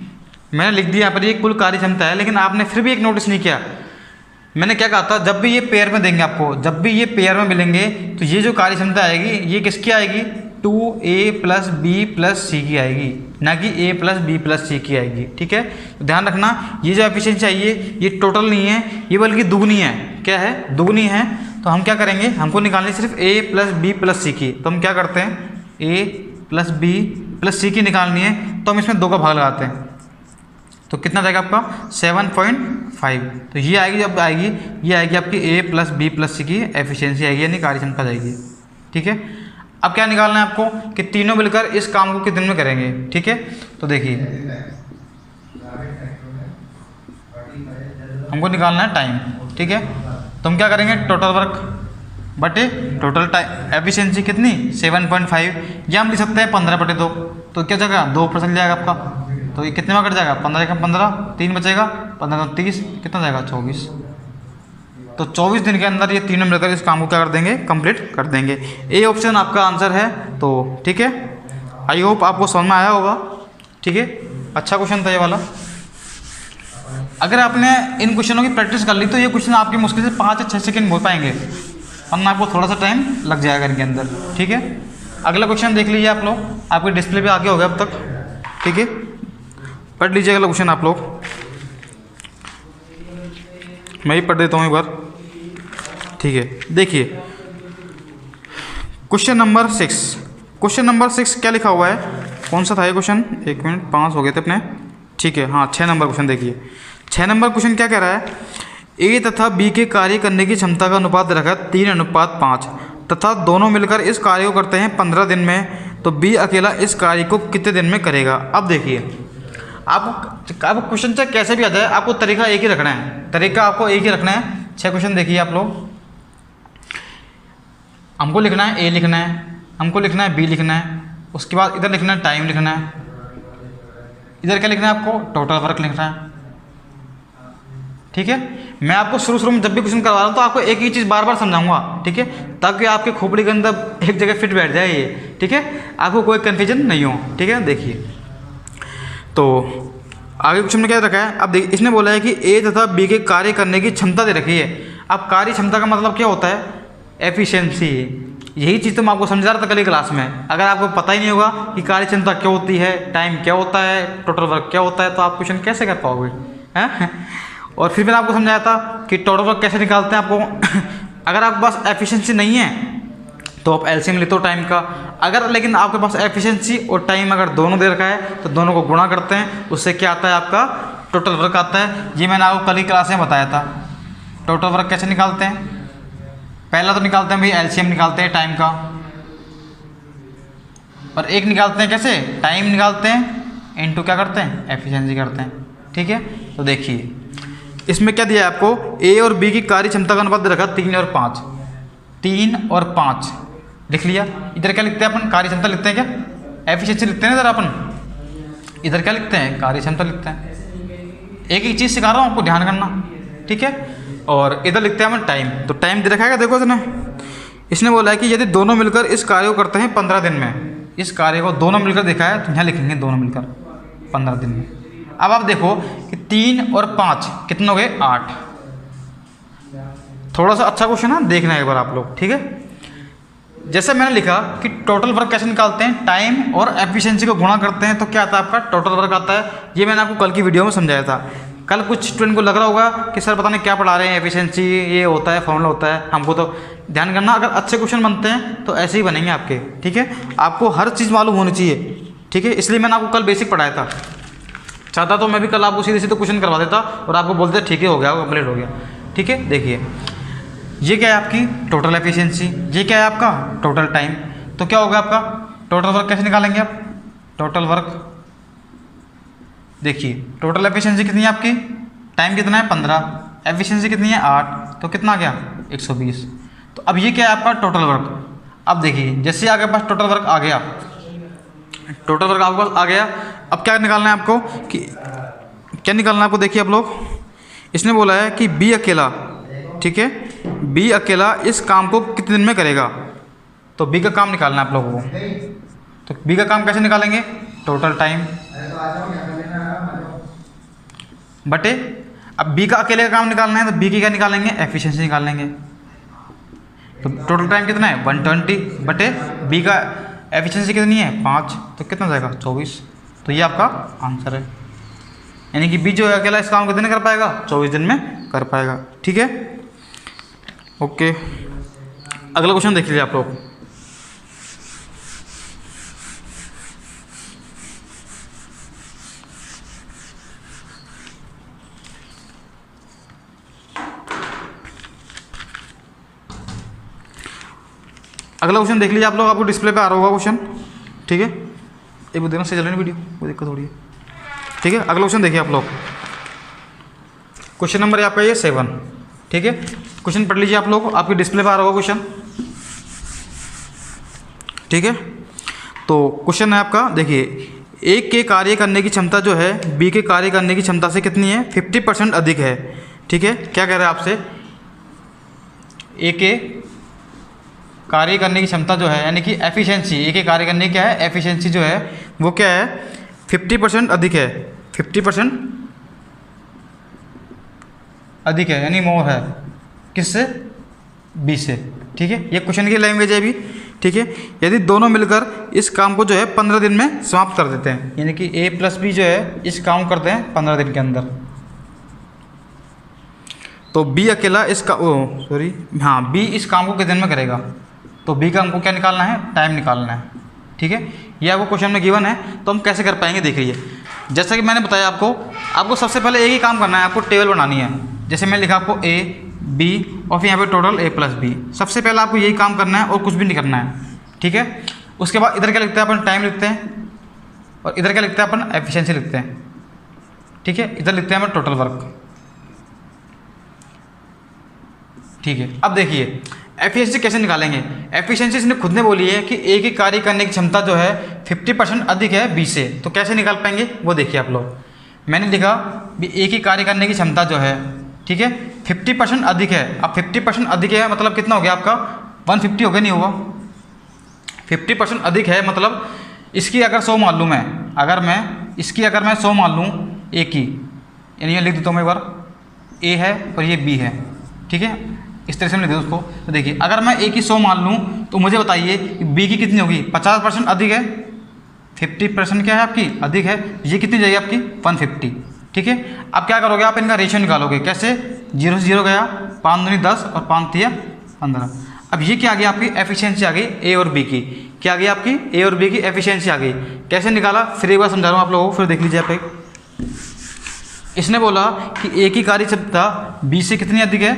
मैंने लिख दिया यहाँ पर ये कुल कार्य क्षमता है, लेकिन आपने फिर भी एक नोटिस नहीं किया। मैंने क्या कहा था, जब भी ये पेयर में देंगे आपको, जब भी ये पेयर में मिलेंगे तो ये जो कार्य क्षमता आएगी ये किसकी आएगी, 2a प्लस बी प्लस सी की आएगी, ना कि a प्लस बी प्लस सी की आएगी, ठीक है। तो ध्यान रखना ये जो एफिशिएंसी चाहिए ये टोटल नहीं है, ये बल्कि दुगनी है। क्या है, दुगनी है। तो हम क्या करेंगे, हमको निकालनी सिर्फ a प्लस बी प्लस सी की। तो हम क्या करते हैं, a प्लस बी प्लस सी की निकालनी है तो हम इसमें 2 का भाग लगाते हैं, तो कितना जाएगा आपका 7.5। तो ये आएगी, जब आएगी ये आएगी आपकी a प्लस बी प्लस सी की एफिशिएंसी आएगी, यानी कार्य क्षमता जाएगी, ठीक है। अब क्या निकालना है आपको कि तीनों मिलकर इस काम को कितने दिन में करेंगे, ठीक है। तो देखिए हमको निकालना है टाइम, ठीक है। तो हम क्या करेंगे, टोटल वर्क बटे टोटल टाइम एफिशिएंसी कितनी 7.5, या हम लिख सकते हैं 15/2। तो क्या जगह 2% जाएगा आपका, तो ये कितने में कट जाएगा, 15 का 15, 3 बचेगा, 15 का 30, कितना जाएगा 24। तो 24 दिन के अंदर ये तीनों मिलकर इस काम को क्या कर देंगे, कंप्लीट कर देंगे। ए ऑप्शन आपका आंसर है। तो ठीक है, आई होप आपको समझ में आया होगा। ठीक है, अच्छा क्वेश्चन था ये वाला। अगर आपने इन क्वेश्चनों की प्रैक्टिस कर ली तो ये क्वेश्चन आपके मुश्किल से 5 या 6 सेकंड हो पाएंगे, वरना आपको थोड़ा सा टाइम लग जाएगा इनके अंदर। ठीक है, अगला क्वेश्चन देख लीजिए आप लोग, आपके डिस्प्ले पे आगे हो गया अब तक। ठीक है, पढ़ लीजिए अगला क्वेश्चन आप लोग, मैं ही पढ़ देता हूँ एक बार। ठीक है, देखिए क्वेश्चन नंबर 6। क्वेश्चन नंबर 6 क्या लिखा हुआ है, कौन सा था ये क्वेश्चन, 1 मिनट, 5 हो गए थे अपने। ठीक है, हाँ 6 नंबर क्वेश्चन देखिए। 6 नंबर क्वेश्चन क्या कह रहा है, ए तथा बी के कार्य करने की क्षमता का अनुपात दे रखा है 3:5 तथा दोनों मिलकर इस कार्य को करते हैं 15 दिन में, तो बी अकेला इस कार्य को कितने दिन में करेगा। अब देखिए आपको क्वेश्चन चाहे कैसे भी आ जाए, आपको तरीका एक ही रखना है, तरीका आपको एक ही रखना है। 6 क्वेश्चन देखिए आप लोग, हमको लिखना है ए लिखना है, हमको लिखना है बी लिखना है, उसके बाद इधर लिखना है टाइम लिखना है, इधर क्या लिखना है आपको, टोटल वर्क लिखना है। ठीक है, मैं आपको शुरू में जब भी क्वेश्चन करवा रहा हूँ तो आपको एक ही चीज़ बार बार समझाऊंगा। ठीक है, ताकि आपके खोपड़ी के अंदर एक जगह फिट बैठ जाए ये। ठीक है, आपको कोई कन्फ्यूजन नहीं हो। ठीक है, देखिए तो आगे क्वेश्चन में क्या रखा है, अब देखिए इसने बोला है कि ए तथा बी के कार्य करने की क्षमता दे रखी है। अब कार्य क्षमता का मतलब क्या होता है, एफिशिएंसी। यही चीज़ तो मैं आपको समझा रहा था कल की क्लास में। अगर आपको पता ही नहीं होगा कि कार्य क्षमता क्या होती है, टाइम क्या होता है, टोटल वर्क क्या होता है, तो आप क्वेश्चन कैसे कर पाओगे हैं। और फिर मैंने आपको समझाया था कि टोटल वर्क कैसे निकालते हैं आपको। अगर आपके पास एफिशिएंसी नहीं है तो आप एलसीएम लेते हो टाइम का। अगर लेकिन आपके पास एफिशिएंसी और टाइम अगर दोनों दे रखा है तो दोनों को गुणा करते हैं, उससे क्या आता है आपका टोटल वर्क आता है। ये मैंने आपको कल की क्लास में बताया था। टोटल वर्क कैसे निकालते हैं, पहला तो निकालते हैं भाई एलसीएम निकालते हैं टाइम का, और एक निकालते हैं कैसे, टाइम निकालते हैं इनटू क्या करते हैं, एफिशिएंसी करते हैं। ठीक है, तो देखिए इसमें क्या दिया है आपको, ए और बी की कार्य क्षमता का अनुपात दे रखा 3 और 5, 3 और 5 लिख लिया। इधर क्या लिखते हैं अपन, कार्य क्षमता लिखते हैं क्या, एफिशिएंसी लिखते हैं इधर अपन, इधर क्या लिखते हैं, कार्य क्षमता लिखते हैं। एक एक चीज़ सिखा रहा हूँ आपको, ध्यान करना। ठीक है, और इधर लिखते हैं अपन टाइम। तो टाइम दे रखा है, देखो इसने बोला है कि यदि दोनों मिलकर इस कार्य को करते हैं 15 दिन में, इस कार्य को दोनों मिलकर देखा है तो यहाँ लिखेंगे दोनों मिलकर 15 दिन में। अब आप देखो कि 3 और 5 कितने हो गए, 8। थोड़ा सा अच्छा क्वेश्चन है, देखना एक बार आप लोग। ठीक है, जैसे मैंने लिखा कि टोटल वर्क कैसे निकालते हैं, टाइम और एफिशिएंसी को गुणा करते हैं तो क्या आता है आपका टोटल वर्क आता है। ये मैंने आपको कल की वीडियो में समझाया था। कल कुछ स्टूडेंट को लग रहा होगा कि सर पता नहीं क्या पढ़ा रहे हैं, एफिशिएंसी ये होता है, फॉर्मूला होता है। हमको तो ध्यान करना, अगर अच्छे क्वेश्चन बनते हैं तो ऐसे ही बनेंगे आपके। ठीक है, आपको हर चीज़ मालूम होनी चाहिए। ठीक है, इसलिए मैंने आपको कल बेसिक पढ़ाया था। चाहता तो मैं भी कल आपको सीधे सीधे क्वेश्चन करवा देता और आपको बोलते ठीक है हो गया, कंप्लीट हो गया। ठीक है, देखिए ये क्या है आपकी टोटल एफिशिएंसी, ये क्या है आपका टोटल टाइम। तो क्या होगा आपका टोटल वर्क कैसे निकालेंगे आप, टोटल वर्क देखिए टोटल एफिशिएंसी कितनी है आपकी, टाइम कितना है 15, एफिशिएंसी कितनी है 8, तो कितना आ गया 120। तो अब ये क्या है आपका टोटल वर्क। अब देखिए जैसे आपके पास टोटल वर्क आ गया, टोटल वर्क आपके पास आ गया, अब क्या निकालना है आपको, कि क्या निकालना है आपको, देखिए आप लोग इसने बोला है कि बी अकेला, ठीक है, बी अकेला इस काम को कितने दिन में करेगा। तो बी का काम निकालना है आप लोगों को। तो बी का काम कैसे निकालेंगे, टोटल टाइम बटे, अब बी का अकेले का काम निकालना है तो बी की क्या निकालेंगे, एफिशिएंसी निकाल लेंगे। तो टोटल टाइम कितना है 120 बटे बी का एफिशिएंसी कितनी है 5, तो कितना जाएगा 24। तो ये आपका आंसर है, यानी कि बी जो है अकेला इस काम कितने कर पाएगा, 24 दिन में कर पाएगा। ठीक है, ओके, अगला क्वेश्चन देख लीजिए आप लोग। अगला क्वेश्चन देख लीजिए आप लोग, आपको डिस्प्ले पे आ रहा होगा क्वेश्चन। ठीक है, एक देखना से चल रही वीडियो, कोई दिक्कत हो रही है। ठीक है, अगला क्वेश्चन देखिए आप लोग, क्वेश्चन नंबर है आपका ये 7। ठीक है, क्वेश्चन पढ़ लीजिए आप लोग, आपकी डिस्प्ले पर आ रहा होगा क्वेश्चन, ठीक है। तो क्वेश्चन है आपका, देखिए ए के कार्य करने की क्षमता जो है बी के कार्य करने की क्षमता से कितनी है, 50% अधिक है, ठीक है। क्या कह रहा है आपसे, ए के कार्य करने की क्षमता जो है यानी कि एफिशिएंसी, ए के कार्य करने की क्या है, एफिशिएंसी जो है वो क्या है, 50% अधिक है, 50% अधिक है यानी मोर है, किससे, बी से, ठीक है। ये क्वेश्चन की लैंग्वेज है अभी, ठीक है। यदि दोनों मिलकर इस काम को जो है 15 दिन में समाप्त कर देते हैं, यानी कि ए प्लस बी जो है इस काम करते हैं 15 दिन के अंदर, तो बी अकेला इसका हाँ बी इस काम को कितने दिन में करेगा, तो बी का हमको क्या निकालना है, टाइम निकालना है, ठीक है। ये आपको क्वेश्चन में गिवन है, तो हम कैसे कर पाएंगे देखिए। जैसा कि मैंने बताया आपको सबसे पहले एक ही काम करना है, आपको टेबल बनानी है। जैसे मैं लिखा आपको ए बी और फिर यहाँ पे टोटल ए प्लस बी, सबसे पहले आपको यही काम करना है और कुछ भी नहीं करना है, ठीक है। उसके बाद इधर क्या लिखते हैं अपन, टाइम लिखते हैं, और इधर क्या लिखते हैं अपन, एफिशिएंसी लिखते हैं, ठीक है। इधर लिखते हैं अपन टोटल वर्क, ठीक है। अब देखिए एफिशिएंसी कैसे निकालेंगे, एफिशिएंसी इसने खुद ने बोली है कि ए की कार्य करने की क्षमता जो है 50% अधिक है बी से, तो कैसे निकाल पाएंगे वो देखिए आप लोग। मैंने लिखा ए की कार्य करने की क्षमता जो है, ठीक है, 50% अधिक है। अब 50% अधिक है मतलब कितना हो गया आपका, 150 हो गया, नहीं हुआ, 50% अधिक है मतलब इसकी अगर 100 मान लूँ मैं, अगर मैं इसकी अगर मैं 100 मान लूँ ए की, यानी ये लिख देता हूँ मैं एक बार, ए है और ये बी है, ठीक है, इस तरह से मैं लिख देता उसको। तो देखिए अगर मैं ए की 100 मान लूँ तो मुझे बताइए बी की कितनी होगी, 50% अधिक है, 50% क्या है आपकी अधिक है, ये कितनी जाएगी आपकी 150, ठीक है। अब क्या करोगे आप, इनका रेशियो निकालोगे, कैसे, 0 से 0 गया, 5 दूनी 10 और 5 तिया 15। अब ये क्या आ गई आपकी एफिशिएंसी आ गई ए और बी की, क्या आ गई आपकी ए और बी की एफिशिएंसी आ गई। कैसे निकाला फिर एक बार समझा रहा हूँ आप लोगों को, फिर देख लीजिए आप एक। इसने बोला कि ए की कार्य क्षमता बी से कितनी अधिक है,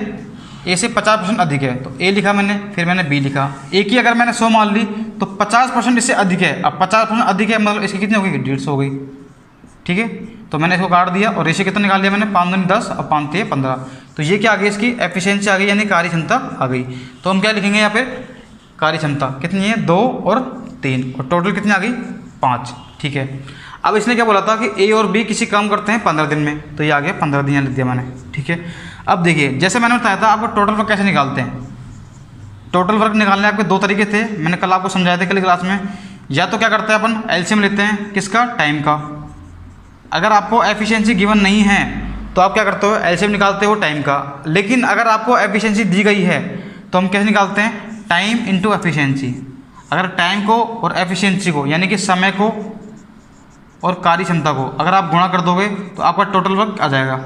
ए से 50% अधिक है, तो ए लिखा मैंने, फिर मैंने बी लिखा। ए की अगर मैंने 100 मान ली तो 50% इससे अधिक है, अब 50% अधिक है मतलब इसकी कितनी हो गई, 150 हो गई, ठीक है। तो मैंने इसको काट दिया और रेशियो कितना निकाल लिया मैंने, 5 दूनी 10 और 5 तिया 15। तो ये क्या आ गई, इसकी एफिशिएंसी आ गई यानी कार्य क्षमता आ गई। तो हम क्या लिखेंगे यहाँ पे, कार्य क्षमता कितनी है, 2 और 3, और टोटल कितनी आ गई, 5, ठीक है। अब इसने क्या बोला था कि ए और बी किसी काम करते हैं 15 दिन में, तो ये आ गया 15 दिन यहाँ लिख दिया मैंने, ठीक है। अब देखिए जैसे मैंने बताया था आपको टोटल वर्क कैसे निकालते हैं, टोटल वर्क निकालने आपके 2 तरीके थे, मैंने कल आपको समझाया था कल क्लास में। या तो क्या करते हैं अपन, एलसीएम लेते हैं, किसका, टाइम का। अगर आपको एफिशिएंसी गिवन नहीं है तो आप क्या करते हो, एलसीएम निकालते हो टाइम का। लेकिन अगर आपको एफिशिएंसी दी गई है तो हम कैसे निकालते हैं, टाइम इंटू एफिशिएंसी। अगर टाइम को और एफिशिएंसी को यानी कि समय को और कार्य क्षमता को अगर आप गुणा कर दोगे तो आपका टोटल वर्क आ जाएगा।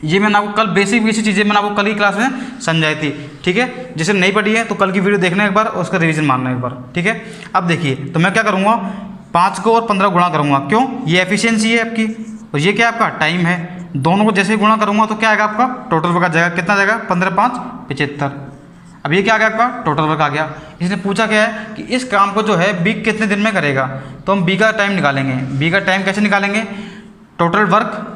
ये मैंने आपको कल बेसिक चीज़ें मैंने आपको कल की क्लास में समझाई थी, ठीक है। जिसे नहीं पढ़ी है तो कल की वीडियो देखना एक बार और उसका रिवीजन मारना एक बार, ठीक है। अब देखिए तो मैं क्या करूँगा, 5 को और 15 गुणा करूँगा, क्यों, ये एफिशिएंसी है आपकी और ये क्या आपका टाइम है। दोनों को जैसे ही गुणा करूँगा तो क्या आएगा आपका टोटल वर्क आ जाएगा, कितना आ जाएगा, 15 5 75। अब ये क्या आ गया आपका टोटल वर्क आ गया। इसने पूछा क्या है कि इस काम को जो है बी कितने दिन में करेगा, तो हम बी का टाइम निकालेंगे। बी का टाइम कैसे निकालेंगे, टोटल वर्क,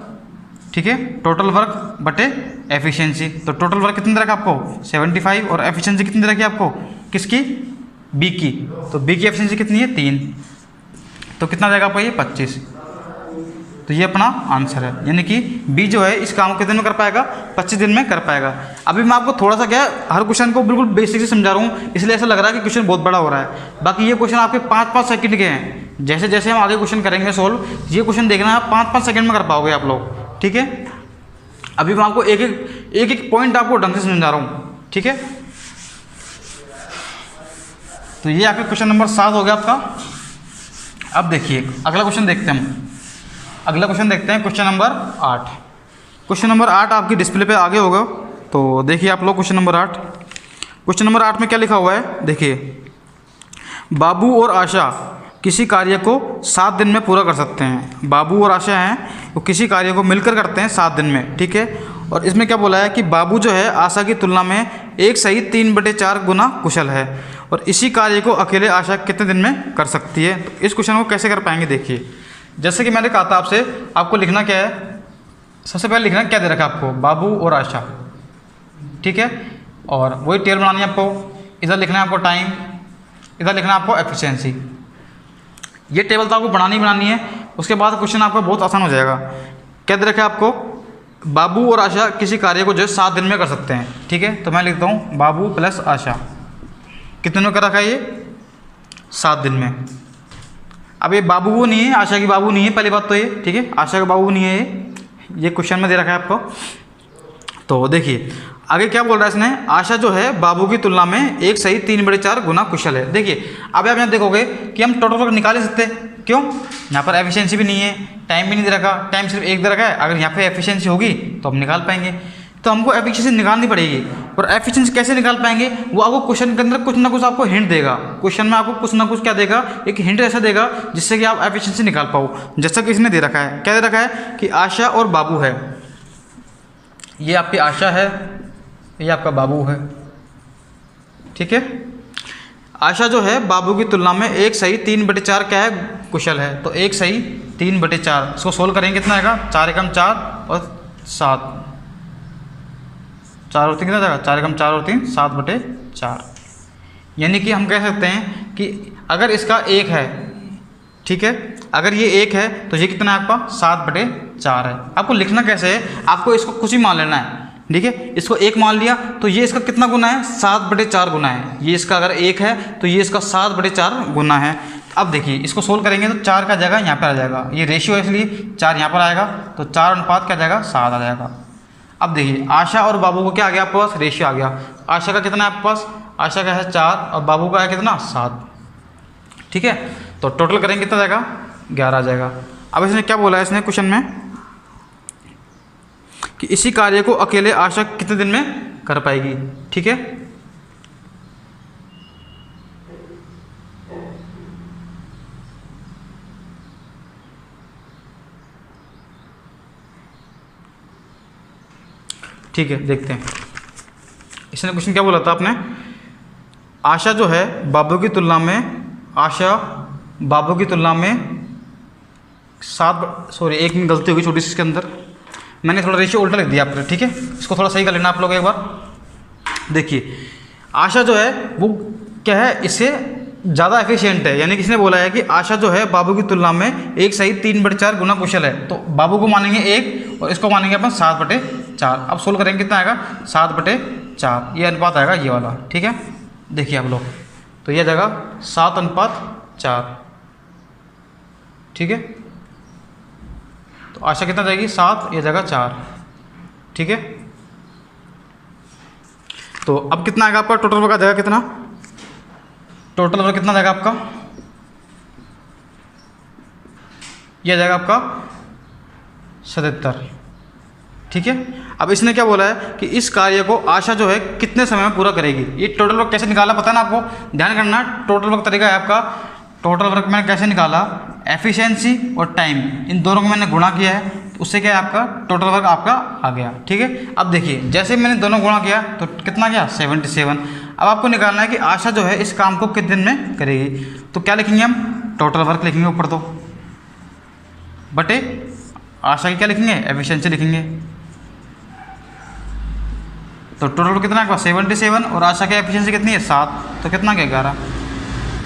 ठीक है, टोटल वर्क बटे एफिशिएंसी। तो टोटल वर्क कितनी तरह का आपको 75 और एफिशिएंसी कितनी तरह की आपको, किसकी, बी की। तो बी की एफिशिएंसी कितनी है 3, तो कितना जाएगा आपका ये 25। तो ये अपना आंसर है, यानी कि बी जो है इस काम को कितने में कर पाएगा, 25 दिन में कर पाएगा। अभी मैं आपको थोड़ा सा क्या हर क्वेश्चन को बिल्कुल बेसिक से समझा रहा हूँ, इसलिए ऐसा लग रहा है कि क्वेश्चन बहुत बड़ा हो रहा है। बाकी ये क्वेश्चन आपके 5-5 सेकंड के हैं। जैसे जैसे हम आगे क्वेश्चन करेंगे सोल्व, ये क्वेश्चन देखना आप 5-5 सेकंड में कर पाओगे आप लोग, ठीक है। अभी मैं आपको एक एक पॉइंट आपको ढंग से समझा रहा हूँ, ठीक है। तो ये आपके क्वेश्चन नंबर 7 हो गया आपका। अब देखिए अगला क्वेश्चन देखते हैं हम, अगला क्वेश्चन देखते हैं क्वेश्चन नंबर 8। क्वेश्चन नंबर 8 आपकी डिस्प्ले पे आगे होगा, तो देखिए आप लोग क्वेश्चन नंबर 8। क्वेश्चन नंबर 8 में क्या लिखा हुआ है, देखिए, बाबू और आशा किसी कार्य को 7 दिन में पूरा कर सकते हैं। बाबू और आशा हैं वो किसी कार्य को मिलकर करते हैं 7 दिन में, ठीक है। और इसमें क्या बोला है कि बाबू जो है आशा की तुलना में 1 सहित 3/4 गुना कुशल है और इसी कार्य को अकेले आशा कितने दिन में कर सकती है। तो इस क्वेश्चन को कैसे कर पाएंगे, देखिए जैसे कि मैंने कहा था आपसे, आपको लिखना क्या है, सबसे पहले लिखना क्या दे रखा है आपको, बाबू और आशा, ठीक है। और वही टेबल बनानी है आपको, इधर लिखना है आपको टाइम, इधर लिखना है आपको एफिशिएंसी। ये टेबल तो आपको बनानी है। उसके बाद क्वेश्चन आपका बहुत आसान हो जाएगा। क्या दे रखा है आपको, बाबू और आशा किसी कार्य को जो है 7 दिन में कर सकते हैं, ठीक है। तो मैं लिखता हूँ बाबू प्लस आशा, कितने में कर रखा है ये, 7 दिन में। अब ये बाबू वो नहीं है, आशा की बाबू नहीं है, पहली बात तो ये, ठीक है, आशा का बाबू नहीं है ये क्वेश्चन में दे रखा है आपको। तो देखिए आगे क्या बोल रहा है इसने, आशा जो है बाबू की तुलना में 1 सही 3/4 गुना कुशल है। देखिए अब आप यहाँ देखोगे कि हम टोटल वर्क निकाल ही सकते हैं, क्यों, यहाँ पर एफिशिएंसी भी नहीं है, टाइम भी नहीं दे रखा, टाइम सिर्फ 1 दे रखा है। अगर यहाँ पे एफिशिएंसी होगी तो हम निकाल पाएंगे। तो हमको एफिशिएंसी निकालनी पड़ेगी। और एफिशिएंसी कैसे निकाल पाएंगे, वो आपको क्वेश्चन के अंदर कुछ ना कुछ आपको हिंट देगा। क्वेश्चन में आपको कुछ ना कुछ क्या देगा, एक हिंट ऐसा देगा जिससे कि आप एफिशिएंसी निकाल पाओ। जैसा कि इसने दे रखा है, क्या दे रखा है कि आशा और बाबू है, ये आपकी आशा है, ये आपका बाबू है, ठीक है। आशा जो है बाबू की तुलना में 1 सही 3/4 क्या है, कुशल है। तो 1 सही 3/4 इसको सोल्व करेंगे कितना आएगा, 4 एकम 4 और 7, 4 और 3 कितना जाएगा, 4 एकम 4 और 3 7/4। यानी कि हम कह सकते हैं कि अगर इसका 1 है, ठीक है, अगर ये 1 है तो ये कितना है आपका 7/4 है। आपको लिखना कैसे है, आपको इसको कुछ ही मान लेना है, ठीक है। इसको 1 मान लिया तो ये इसका कितना गुना है, 7/4 गुना है। ये इसका अगर 1 है तो ये इसका 7/4 गुना है। अब देखिए इसको सोल्व करेंगे तो 4 का जगह यहाँ पर आ जाएगा, ये रेशियो है इसलिए 4 यहाँ पर आएगा, तो 4 अनुपात क्या जाएगा, 7 आ जाएगा। अब देखिए आशा और बाबू को क्या आ गया आपके पास, रेशियो आ गया। आशा का कितना है आपके पास, आशा का है 4 और बाबू का है कितना, 7, ठीक है। तो टोटल करेंगे कितना जाएगा, 11 आ जाएगा। अब इसने क्या बोला है, इसने क्वेश्चन में कि इसी कार्य को अकेले आशा कितने दिन में कर पाएगी, ठीक है। ठीक है, देखते हैं इसने क्वेश्चन क्या बोला था आपने, आशा जो है बाबू की तुलना में, आशा बाबू की तुलना में 7, सॉरी एक में गलती होगी छोटी सी इसके अंदर, मैंने थोड़ा रेशियो उल्टा लिख दिया आपने, ठीक है। इसको थोड़ा सही कर लेना आप लोग एक बार। देखिए आशा जो है वो क्या है, इससे ज़्यादा एफिशिएंट है। यानी किसने बोला है कि आशा जो है बाबू की तुलना में 1 सही 3/4 गुना कुशल है। तो बाबू को मानेंगे 1 और इसको मानेंगे अपन 7/4। अब सोल्व करेंगे कितना आएगा, 7/4, ये अनुपात आएगा ये वाला, ठीक है। देखिए आप लोग, तो ये जगह 7:4, ठीक है। तो आशा कितना जाएगी 7, ये जगह 4, ठीक है। तो अब कितना आएगा आपका टोटल वर्क आ जाएगा कितना, टोटल वर्क कितना जाएगा आपका, यह जाएगा आपका 77, ठीक है। अब इसने क्या बोला है कि इस कार्य को आशा जो है कितने समय में पूरा करेगी। ये टोटल वर्क कैसे निकाला पता है ना आपको, ध्यान करना। टोटल वर्क तरीका है आपका, टोटल वर्क मैंने कैसे निकाला, एफिशिएंसी और टाइम इन दोनों को मैंने गुणा किया है, उससे क्या है आपका टोटल वर्क आपका आ गया, ठीक है। अब देखिए जैसे मैंने दोनों गुणा किया तो कितना गया 77। अब आपको निकालना है कि आशा जो है इस काम को कितने दिन में करेगी। तो क्या लिखेंगे हम, टोटल वर्क लिखेंगे ऊपर तो, बटे आशा की क्या लिखेंगे, एफिशिएंसी लिखेंगे। तो टोटल वर्क कितना है 77 और आशा की एफिशिएंसी कितनी है 7, तो कितना क्या 11।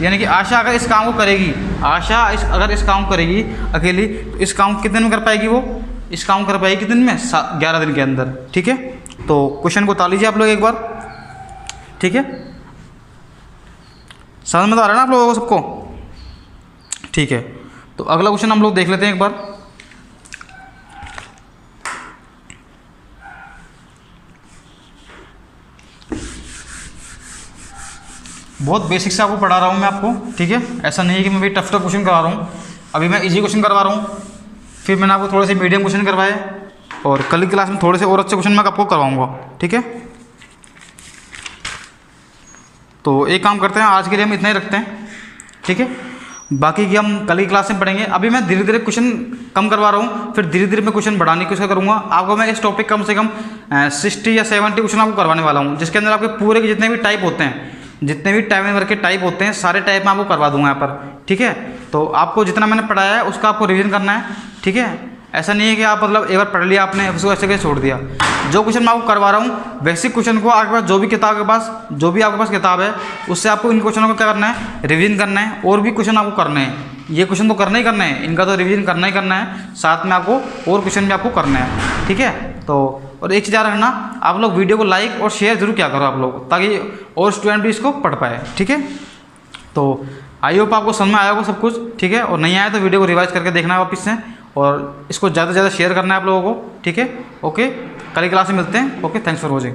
यानी कि आशा अगर इस काम को करेगी, आशा अगर इस काम को करेगी अकेली, तो इस काम को कितने दिन में कर पाएगी, वो इस काम को कर पाएगी कितने दिन में, 11 दिन के अंदर, ठीक है। तो क्वेश्चन को उतार लीजिए आप लोग एक बार, ठीक है। समझ में तो आ रहा है ना आप लोगों को सबको, ठीक है। तो अगला क्वेश्चन हम लोग देख लेते हैं एक बार। बहुत बेसिक से आपको पढ़ा रहा हूँ मैं आपको, ठीक है। ऐसा नहीं है कि मैं भी टफ क्वेश्चन करवा रहा हूँ, अभी मैं इजी क्वेश्चन करवा रहा हूँ, फिर मैंने आपको थोड़े से मीडियम क्वेश्चन करवाए और कल की क्लास में थोड़े से और अच्छे क्वेश्चन मैं आपको करवाऊँगा, ठीक है। तो एक काम करते हैं, आज के लिए हम इतना ही रखते हैं, ठीक है। बाकी की हम कल की क्लास में पढ़ेंगे। अभी मैं धीरे धीरे क्वेश्चन कम करवा रहा हूँ, फिर धीरे धीरे मैं क्वेश्चन बढ़ाने की कोशिश करूँगा। आपको मैं इस टॉपिक कम से कम 60 या 70 क्वेश्चन आपको करवाने वाला हूँ, जिसके अंदर आपके पूरे के जितने भी टाइप होते हैं, जितने भी टाइम एंड वर्क के टाइप होते हैं, सारे टाइप मैं आपको करवा दूंगा यहाँ पर, ठीक है। तो आपको जितना मैंने पढ़ाया है उसका आपको रिवीजन करना है, ठीक है। ऐसा नहीं है कि आप मतलब एक बार पढ़ लिया आपने उसको ऐसे कैसे छोड़ दिया। जो क्वेश्चन मैं आपको करवा रहा हूँ बेसिक क्वेश्चन को आपके पास जो भी आपके पास किताब है उससे आपको इन क्वेश्चनों को क्या करना है, रिवीजन करना है। और भी क्वेश्चन आपको करने हैं, ये क्वेश्चन तो करना ही करना है, इनका तो रिवीजन करना ही करना है, साथ में आपको और क्वेश्चन भी आपको करना है, ठीक है। तो और एक चीज़ याद रखना, आप लोग वीडियो को लाइक और शेयर जरूर क्या करो आप लोग, ताकि और स्टूडेंट भी इसको पढ़ पाए, ठीक है। तो आई होप आपको समझ में आया होगा सब कुछ, ठीक है। और नहीं आया तो वीडियो को रिवाइज करके देखना है वापस से, और इसको ज़्यादा से ज़्यादा शेयर करना है आप लोगों को, ठीक है। ओके, कल की क्लास में मिलते हैं। Okay, thanks for watching.